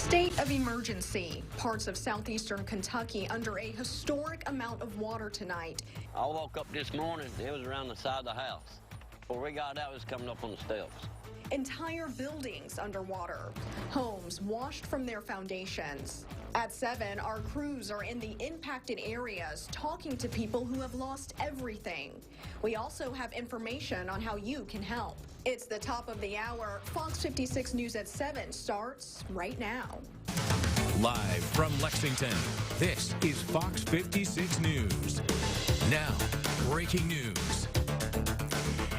State of emergency. Parts of southeastern Kentucky under a historic amount of water tonight. I woke up this morning, it was around the side of the house. Before we got out, it was coming up on the steps. Entire buildings underwater. Homes washed from their foundations. At 7, our crews are in the impacted areas talking to people who have lost everything. We also have information on how you can help. It's the top of the hour. Fox 56 News at 7 starts right now. Live from Lexington, this is Fox 56 News. Now, breaking news.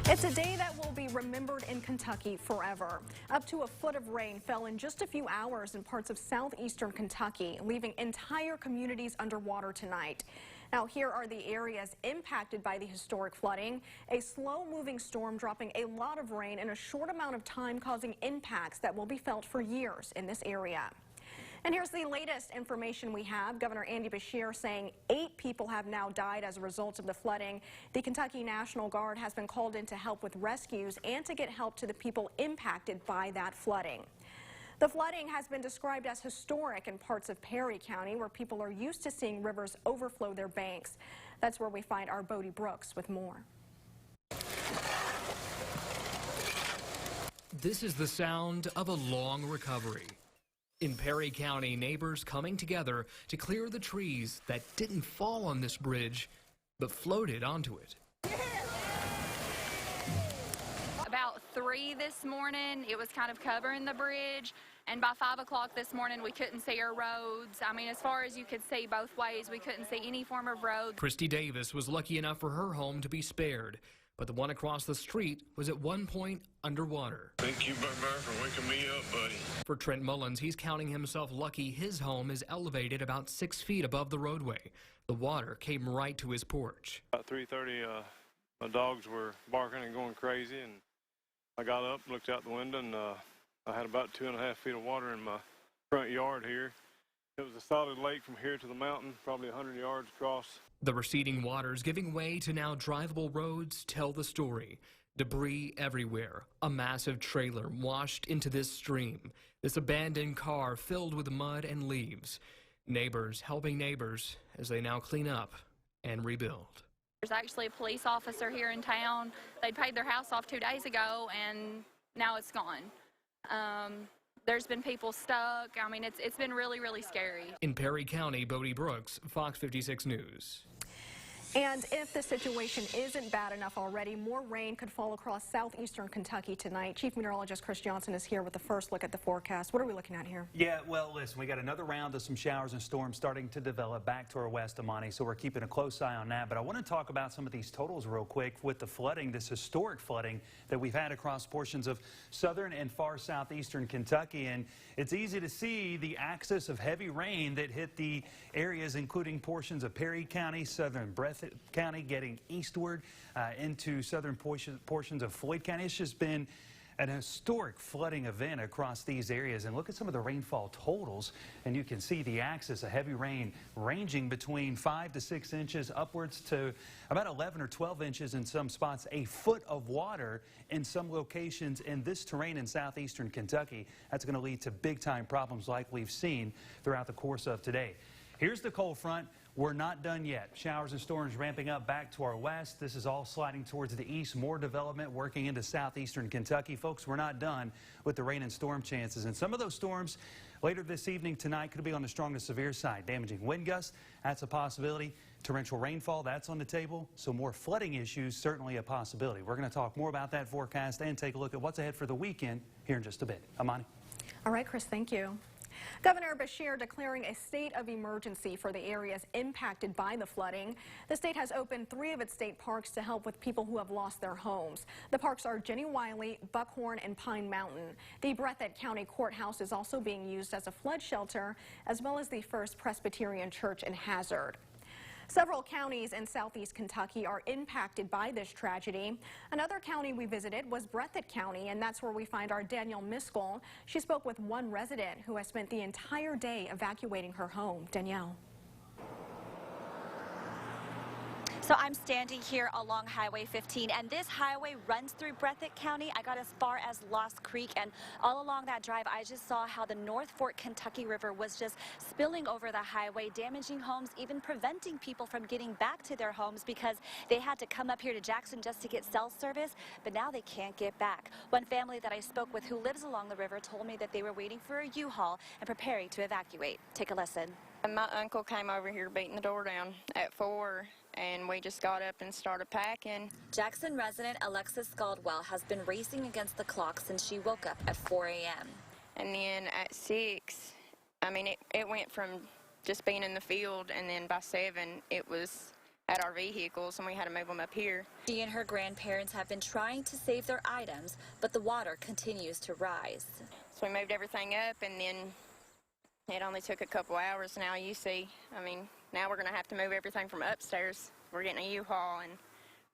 It's a day that will be remembered in Kentucky forever. Up to a foot of rain fell in just a few hours in parts of southeastern Kentucky, leaving entire communities underwater tonight. Now, here are the areas impacted by the historic flooding. A slow-moving storm dropping a lot of rain in a short amount of time, causing impacts that will be felt for years in this area. And here's the latest information we have. Governor Andy Beshear saying 8 people have now died as a result of the flooding. The Kentucky National Guard has been called in to help with rescues and to get help to the people impacted by that flooding. The flooding has been described as historic in parts of Perry County, where people are used to seeing rivers overflow their banks. That's where we find our Bodie Brooks with more. This is the sound of a long recovery. In Perry County, neighbors coming together to clear the trees that didn't fall on this bridge, but floated onto it. About 3 this morning, it was kind of covering the bridge, and by 5 o'clock this morning, we couldn't see our roads. I mean, as far as you could see both ways, we couldn't see any form of road. Christy Davis was lucky enough for her home to be spared, but the one across the street was at one point underwater. Thank you, Barbara, for waking me up, buddy. For Trent Mullins, he's counting himself lucky his home is elevated about 6 feet above the roadway. The water came right to his porch. About 3:30, my dogs were barking and going crazy, and I got up, looked out the window, and I had about 2.5 feet of water in my front yard here. It was a solid lake from here to the mountain, probably 100 yards across. The receding waters giving way to now drivable roads tell the story. Debris everywhere. A massive trailer washed into this stream. This abandoned car filled with mud and leaves. Neighbors helping neighbors as they now clean up and rebuild. There's actually a police officer here in town. They paid their house off 2 days ago, and now it's gone. There's been people stuck. I mean, it's been really, really scary. In Perry County, Bodie Brooks, Fox 56 News. And if the situation isn't bad enough already, more rain could fall across southeastern Kentucky tonight. Chief Meteorologist Chris Johnson is here with the first look at the forecast. What are we looking at here? Yeah, well, listen, we got another round of some showers and storms starting to develop back to our west, Amani, so we're keeping a close eye on that. But I want to talk about some of these totals real quick with the flooding, this historic flooding that we've had across portions of southern and far southeastern Kentucky. And it's easy to see the axis of heavy rain that hit the areas, including portions of Perry County, southern Breathitt County, getting eastward into southern portions of Floyd County. It's just been an historic flooding event across these areas. And look at some of the rainfall totals, and you can see the axis of heavy rain ranging between 5 to 6 inches upwards to about 11 or 12 inches in some spots. A foot of water in some locations in this terrain in southeastern Kentucky. That's going to lead to big-time problems like we've seen throughout the course of today. Here's the cold front. We're not done yet. Showers and storms ramping up back to our west. This is all sliding towards the east. More development working into southeastern Kentucky. Folks, we're not done with the rain and storm chances. And some of those storms later this evening, tonight, could be on the strong to severe side. Damaging wind gusts, that's a possibility. Torrential rainfall, that's on the table. So more flooding issues, certainly a possibility. We're going to talk more about that forecast and take a look at what's ahead for the weekend here in just a bit. Amani. All right, Chris, thank you. Governor Beshear declaring a state of emergency for the areas impacted by the flooding. The state has opened 3 of its state parks to help with people who have lost their homes. The parks are Jenny Wiley, Buckhorn, and Pine Mountain. The Breathitt County Courthouse is also being used as a flood shelter, as well as the First Presbyterian Church in Hazard. Several counties in southeast Kentucky are impacted by this tragedy. Another county we visited was Breathitt County, and that's where we find our Danielle Miskell. She spoke with one resident who has spent the entire day evacuating her home. Danielle. So I'm standing here along Highway 15, and this highway runs through Breathitt County. I got as far as Lost Creek, and all along that drive, I just saw how the North Fork Kentucky River was just spilling over the highway, damaging homes, even preventing people from getting back to their homes because they had to come up here to Jackson just to get cell service, but now they can't get back. One family that I spoke with who lives along the river told me that they were waiting for a U-Haul and preparing to evacuate. Take a listen. And my uncle came over here beating the door down at 4, and we just got up and started packing. Jackson resident Alexis Scaldwell has been racing against the clock since she woke up at 4 a.m. And then at 6, I mean, it went from just being in the field, and then by 7, it was at our vehicles, and we had to move them up here. She and her grandparents have been trying to save their items, but the water continues to rise. So we moved everything up, and then it only took a couple hours. Now you see, I mean, now we're going to have to move everything from upstairs. We're getting a U-Haul, and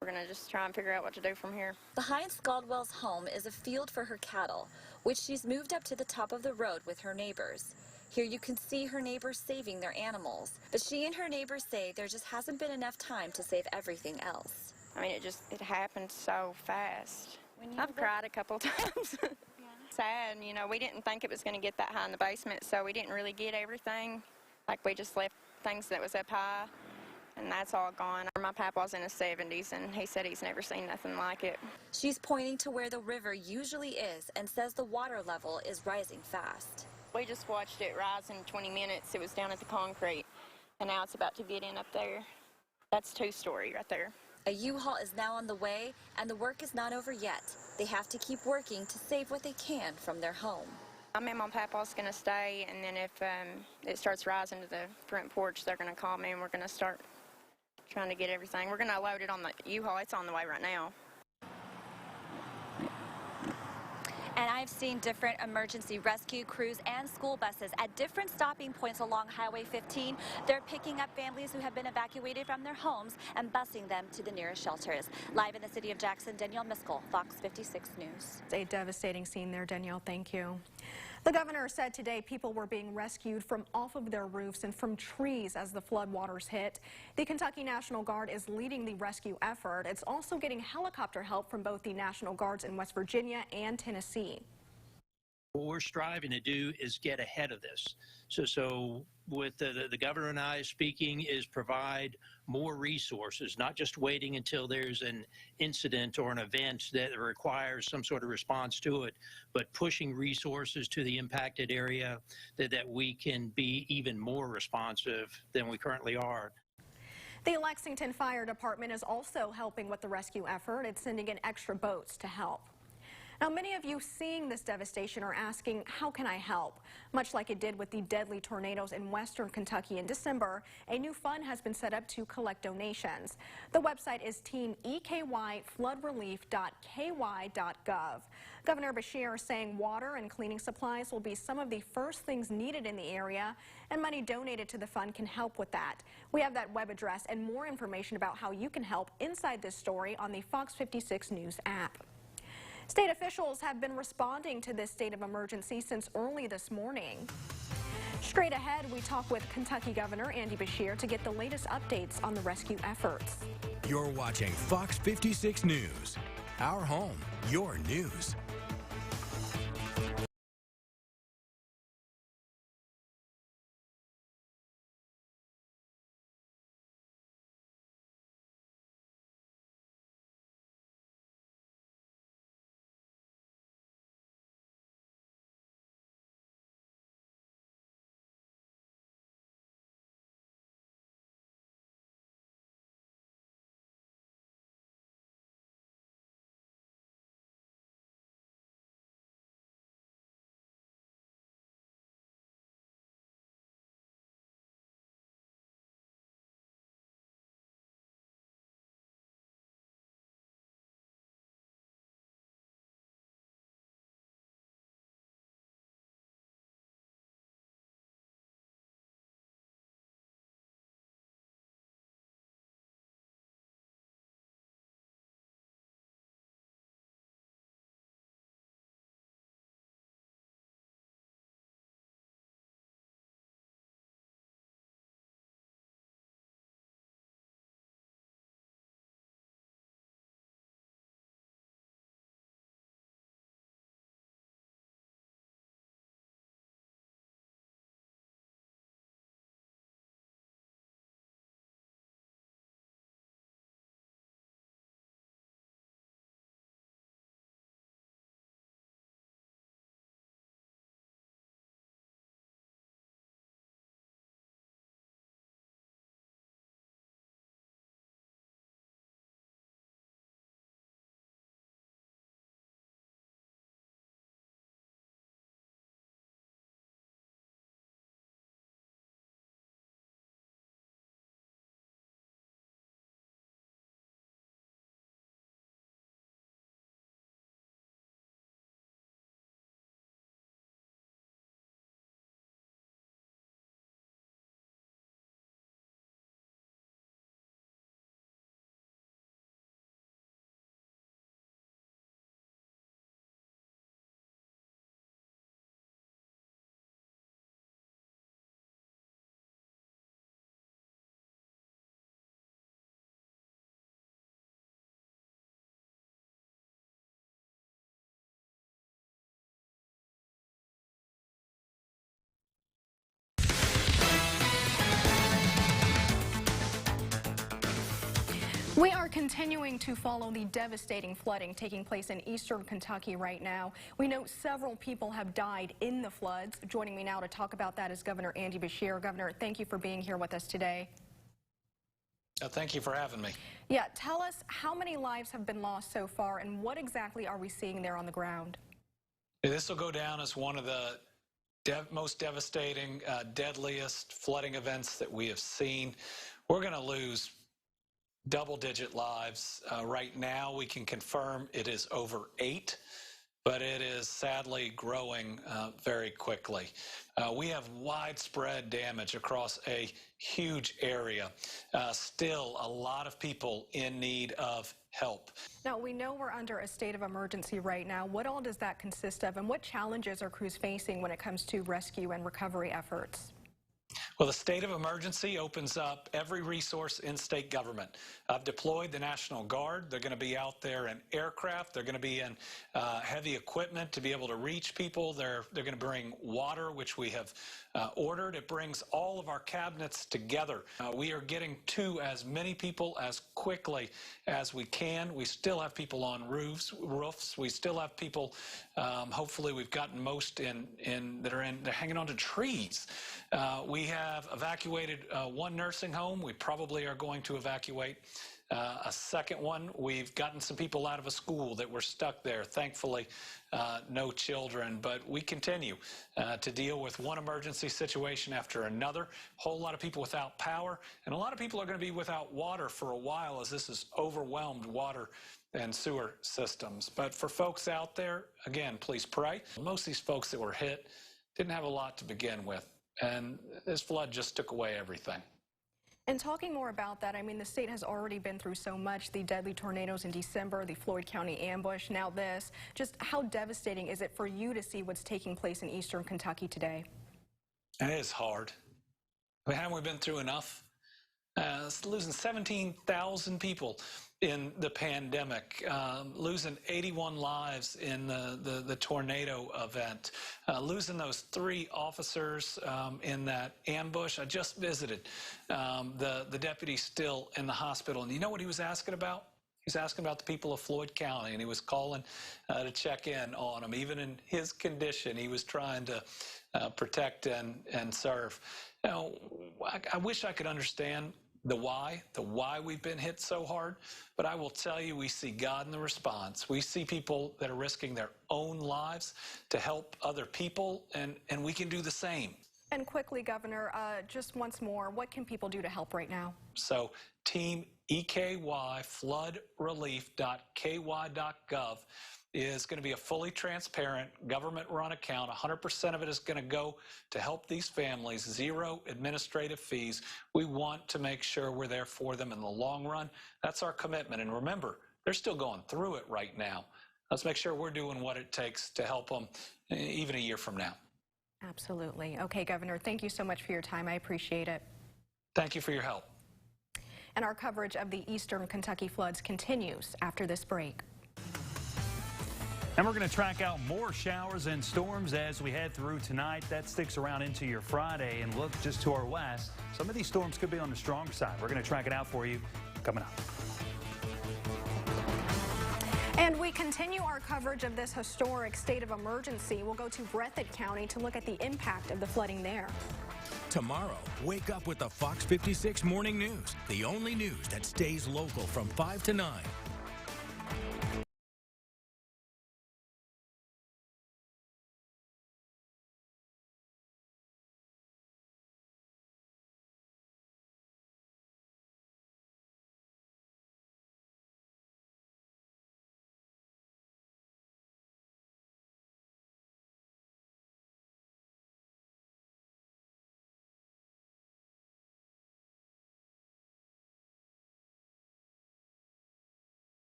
we're going to just try and figure out what to do from here. Behind Scaldwell's home is a field for her cattle, which she's moved up to the top of the road with her neighbors. Here you can see her neighbors saving their animals, but she and her neighbors say there just hasn't been enough time to save everything else. I mean, it happened so fast. I've cried a couple times. Sad, you know, we didn't think it was going to get that high in the basement, so we didn't really get everything. Like, we just left things that was up high, and that's all gone. My papa's in his 70s, and he said he's never seen nothing like it. She's pointing to where the river usually is and says the water level is rising fast. We just watched it rise in 20 minutes. It was down at the concrete, and now it's about to get in up there. That's 2-story right there. A U-Haul is now on the way, and the work is not over yet. They have to keep working to save what they can from their home. I mean, my papa's going to stay, and then if it starts rising to the front porch, they're going to call me, and we're going to start trying to get everything. We're going to load it on the U-Haul. It's on the way right now. And I've seen different emergency rescue crews and school buses at different stopping points along Highway 15. They're picking up families who have been evacuated from their homes and busing them to the nearest shelters. Live in the city of Jackson, Danielle Miskell, Fox 56 News. It's a devastating scene there, Danielle. Thank you. The governor said today people were being rescued from off of their roofs and from trees as the floodwaters hit. The Kentucky National Guard is leading the rescue effort. It's also getting helicopter help from both the National Guards in West Virginia and Tennessee. What we're striving to do is get ahead of this. So with the governor and I speaking is provide more resources, not just waiting until there's an incident or an event that requires some sort of response to it, but pushing resources to the impacted area that we can be even more responsive than we currently are. The Lexington Fire Department is also helping with the rescue effort. It's sending in extra boats to help. Now, many of you seeing this devastation are asking, how can I help? Much like it did with the deadly tornadoes in western Kentucky in December, a new fund has been set up to collect donations. The website is teamekyfloodrelief.ky.gov. Governor Beshear saying water and cleaning supplies will be some of the first things needed in the area, and money donated to the fund can help with that. We have that web address and more information about how you can help inside this story on the Fox 56 News app. State officials have been responding to this state of emergency since early this morning. Straight ahead, we talk with Kentucky Governor Andy Beshear to get the latest updates on the rescue efforts. You're watching Fox 56 News. Our home, your news. Continuing to follow the devastating flooding taking place in eastern Kentucky right now. We know several people have died in the floods. Joining me now to talk about that is Governor Andy Beshear. Governor, thank you for being here with us today. Thank you for having me. Yeah, tell us how many lives have been lost so far and what exactly are we seeing there on the ground? This will go down as one of the most devastating, deadliest flooding events that we have seen. We're going to lose double-digit lives. Right now, we can confirm it is over 8, but it is sadly growing very quickly. We have widespread damage across a huge area. Still, a lot of people in need of help. Now, we know we're under a state of emergency right now. What all does that consist of, and what challenges are crews facing when it comes to rescue and recovery efforts? Well, the state of emergency opens up every resource in state government. I've deployed the National Guard. They're going to be out there in aircraft. They're going to be in heavy equipment to be able to reach people. They're going to bring water, which we have ordered. It brings all of our cabinets together. We are getting to as many people as quickly as we can. We still have people on roofs. We still have people, hopefully we've gotten most they're hanging onto trees. We have evacuated one nursing home. We probably are going to evacuate a second one. We've gotten some people out of a school that were stuck there. Thankfully, no children, but we continue to deal with one emergency situation after another. Whole lot of people without power, and a lot of people are going to be without water for a while as this has overwhelmed water and sewer systems. But for folks out there, again, please pray. Most of these folks that were hit didn't have a lot to begin with, and this flood just took away everything. And talking more about that, I mean, the state has already been through so much, the deadly tornadoes in December, the Floyd County ambush, now this. Just how devastating is it for you to see what's taking place in eastern Kentucky today? And it is hard. I mean, haven't we been through enough? Losing 17,000 people in the pandemic, losing 81 lives in the tornado event, losing those 3 officers in that ambush. I just visited the deputy still in the hospital, and you know what he was asking about? He's asking about the people of Floyd County, and he was calling to check in on them. Even in his condition, he was trying to protect and serve. You know, I wish I could understand the why we've been hit so hard, but I will tell you, we see God in the response. We see people that are risking their own lives to help other people, and we can do the same. And quickly, Governor, just once more, what can people do to help right now? So, Team EKY, floodrelief.ky.gov is going to be a fully transparent, government-run account. 100% of it is going to go to help these families, 0 administrative fees. We want to make sure we're there for them in the long run. That's our commitment. And remember, they're still going through it right now. Let's make sure we're doing what it takes to help them even a year from now. Absolutely. Okay, Governor, thank you so much for your time. I appreciate it. Thank you for your help. And our coverage of the eastern Kentucky floods continues after this break. And we're going to track out more showers and storms as we head through tonight. That sticks around into your Friday. And look just to our west, some of these storms could be on the strong side. We're going to track it out for you coming up. And we continue our coverage of this historic state of emergency. We'll go to Breathitt County to look at the impact of the flooding there. Tomorrow, wake up with the Fox 56 Morning News, the only news that stays local from 5 to 9.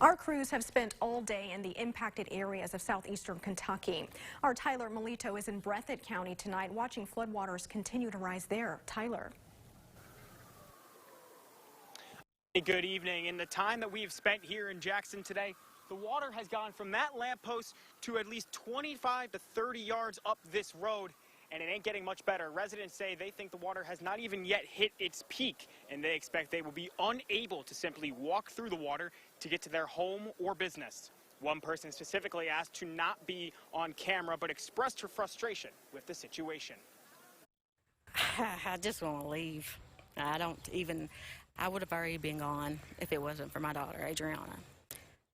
Our crews have spent all day in the impacted areas of southeastern Kentucky. Our Tyler Melito is in Breathitt County tonight, watching floodwaters continue to rise there. Tyler. Good evening. In the time that we've spent here in Jackson today, the water has gone from that lamppost to at least 25 to 30 yards up this road, and it ain't getting much better. Residents say they think the water has not even yet hit its peak, and they expect they will be unable to simply walk through the water to get to their home or business. One person specifically asked to not be on camera, but expressed her frustration with the situation. I just want to leave. I would have already been gone if it wasn't for my daughter, Adriana.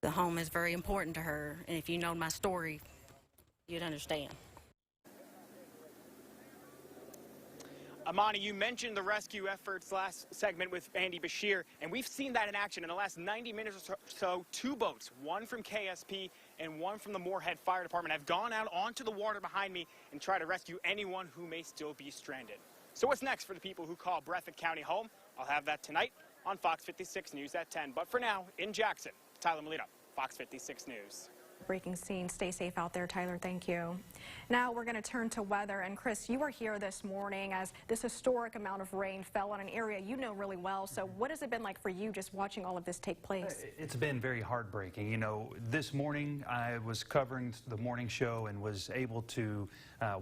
The home is very important to her, and if you know my story, you'd understand. Amani, you mentioned the rescue efforts last segment with Andy Bashir, and we've seen that in action in the last 90 minutes or so. Two boats, one from KSP and one from the Moorhead Fire Department, have gone out onto the water behind me and tried to rescue anyone who may still be stranded. So what's next for the people who call Breathitt County home? I'll have that tonight on Fox 56 News at 10. But for now, in Jackson, Tyler Melito, Fox 56 News. Breaking scene. Stay safe out there, Tyler. Thank you. Now we're going to turn to weather. And Chris, you were here this morning as this historic amount of rain fell on an area you know really well. So what has it been like for you just watching all of this take place? It's been very heartbreaking. You know, this morning I was covering the morning show and was able to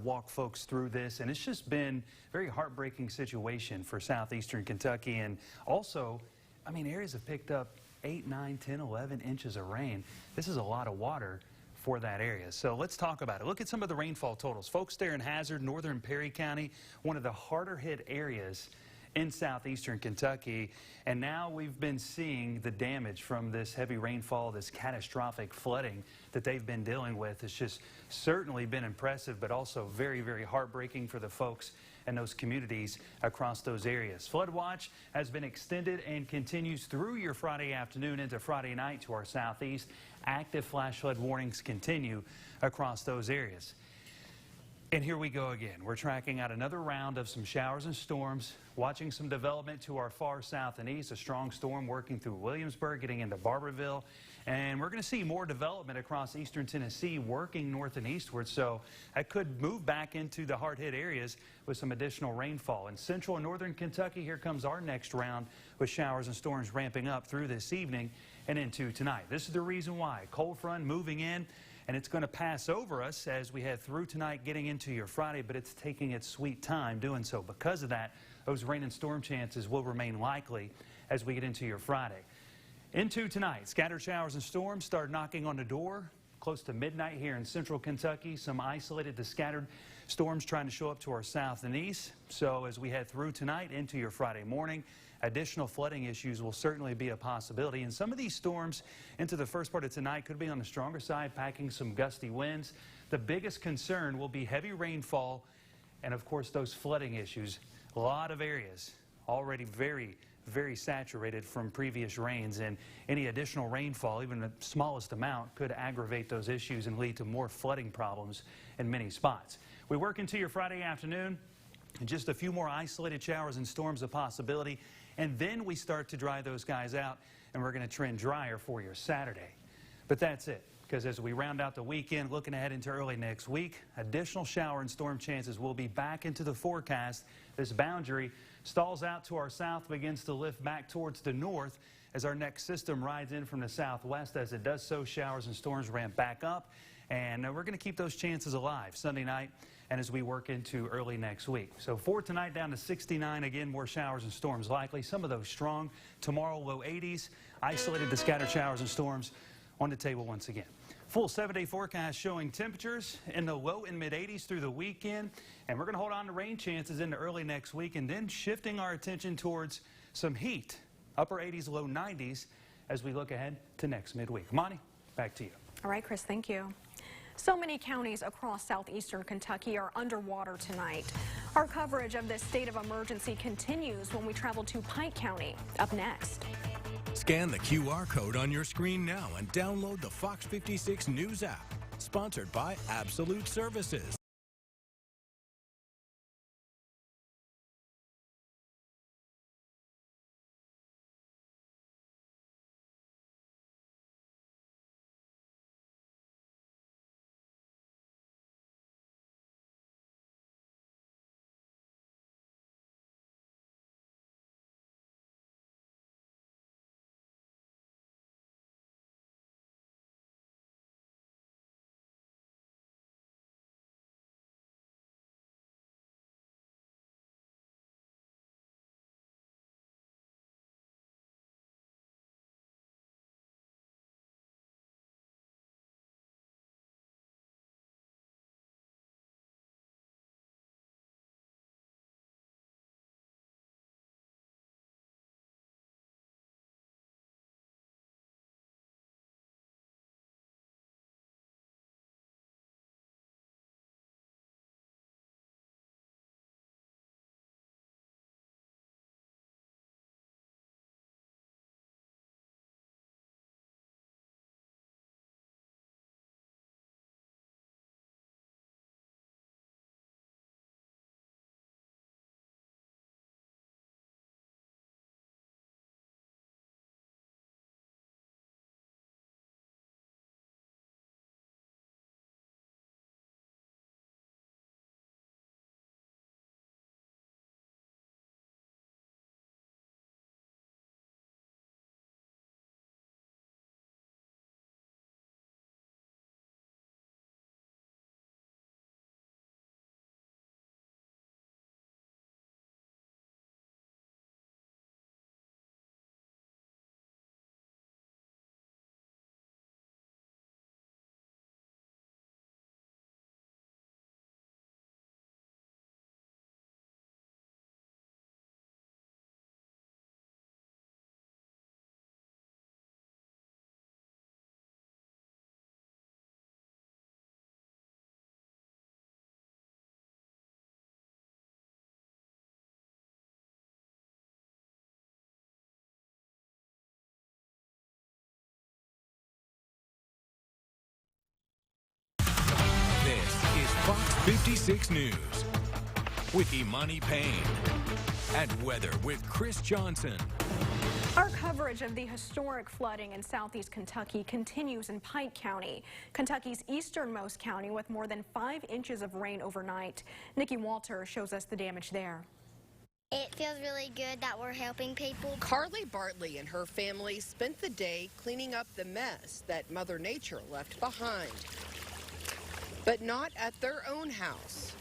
walk folks through this. And it's just been a very heartbreaking situation for southeastern Kentucky. And also, I mean, areas have picked up 8, 9, 10, 11 inches of rain. This is a lot of water for that area. So let's talk about it. Look at some of the rainfall totals. Folks there in Hazard, northern Perry County, one of the harder hit areas in southeastern Kentucky. And now we've been seeing the damage from this heavy rainfall, this catastrophic flooding that they've been dealing with. It's just certainly been impressive, but also very, very heartbreaking for the folks and those communities across those areas. Flood watch has been extended and continues through your Friday afternoon into Friday night to our southeast. Active flash flood warnings continue across those areas. And here we go again. We're tracking out another round of some showers and storms, watching some development to our far south and east. A strong storm working through Williamsburg, getting into Barberville. And we're going to see more development across eastern Tennessee, working north and eastward. So that could move back into the hard-hit areas with some additional rainfall. In central and northern Kentucky, here comes our next round with showers and storms ramping up through this evening and into tonight. This is the reason why. Cold front moving in, and it's going to pass over us as we head through tonight, getting into your Friday, but it's taking its sweet time doing so. Because of that, those rain and storm chances will remain likely as we get into your Friday. Into tonight, scattered showers and storms start knocking on the door close to midnight here in central Kentucky. Some isolated to scattered storms trying to show up to our south and east. So as we head through tonight into your Friday morning, additional flooding issues will certainly be a possibility. And some of these storms into the first part of tonight could be on the stronger side, packing some gusty winds. The biggest concern will be heavy rainfall and, of course, those flooding issues. A lot of areas already very saturated from previous rains, and any additional rainfall, even the smallest amount, could aggravate those issues and lead to more flooding problems in many spots. We work into your Friday afternoon, and just a few more isolated showers and storms a possibility, and then we start to dry those guys out, and we're going to trend drier for your Saturday. But that's it, because as we round out the weekend, looking ahead into early next week, additional shower and storm chances will be back into the forecast. This boundary stalls out to our south, begins to lift back towards the north as our next system rides in from the southwest. As it does so, showers and storms ramp back up, and we're going to keep those chances alive Sunday night and as we work into early next week. So for tonight, down to 69. Again, more showers and storms likely. Some of those strong. Tomorrow, low 80s. Isolated to scattered showers and storms on the table once again. Full 7-day forecast showing temperatures in the low and mid 80s through the weekend. And we're going to hold on to rain chances into early next week, and then shifting our attention towards some heat, upper 80s, low 90s, as we look ahead to next midweek. Monty, back to you. All right, Chris, thank you. So many counties across southeastern Kentucky are underwater tonight. Our coverage of this state of emergency continues when we travel to Pike County. Up next. Scan the QR code on your screen now and download the Fox 56 News app. Sponsored by Absolute Services. 56 News with Imani Payne and weather with Chris Johnson. Our coverage of the historic flooding in southeast Kentucky continues in Pike County, Kentucky's easternmost county, with more than 5 inches of rain overnight. Nikki Walter shows us the damage there. It feels really good that we're helping people. Carly Bartley and her family spent the day cleaning up the mess that Mother Nature left behind. But not at their own house,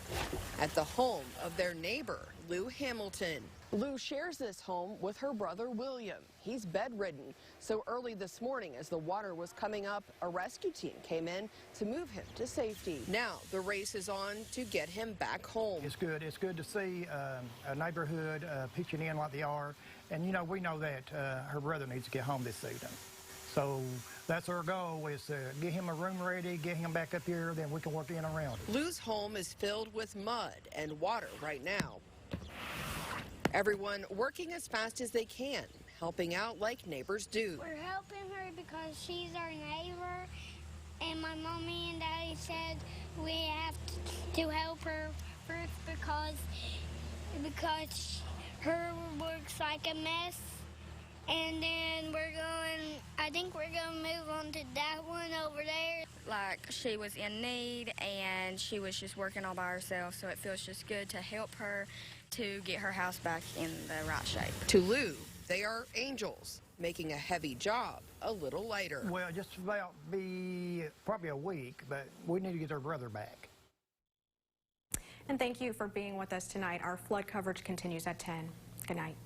at the home of their neighbor, Lou Hamilton. Lou shares this home with her brother, William. He's bedridden, so early this morning as the water was coming up, a rescue team came in to move him to safety. Now the race is on to get him back home. It's good. It's good to see a neighborhood pitching in like they are. And, you know, we know that her brother needs to get home this season. So that's our goal, is to get him a room ready, get him back up here, then we can work in around it. Lou's home is filled with mud and water right now. Everyone working as fast as they can, helping out like neighbors do. We're helping her because she's our neighbor, and my mommy and daddy said we have to help her first because her work's like a mess. And then I think we're going to move on to that one over there. Like, she was in need and she was just working all by herself, so it feels just good to help her to get her house back in the right shape. To Lou, they are angels, making a heavy job a little lighter. Well, just about be probably a week, but we need to get our brother back. And thank you for being with us tonight. Our flood coverage continues at 10. Good night.